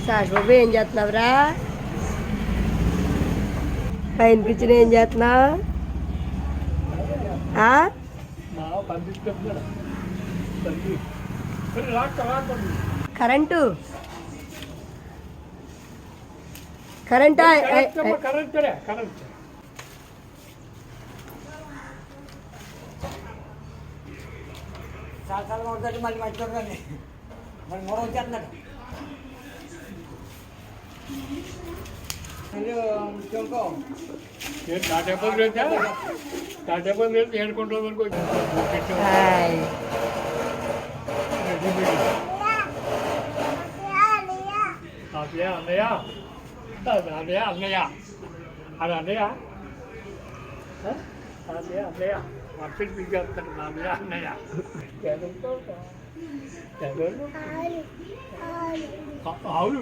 Sash బాబు ఏం చేస్తున్నావురా? పైన కూర్చుని ఏం చేస్తున్నావు? కరెంటు కరెంటా? మళ్ళీ మర్చిపోకండి మరి మూడు వచ్చేస్తున్నాడు. అన్నయ్య అన్నయ్య అది అన్నయ్య అన్నయ్య అన్నయ్య వర్షం పిలిచేస్తాడు అన్నయ్య అన్నయ్య ఆవులు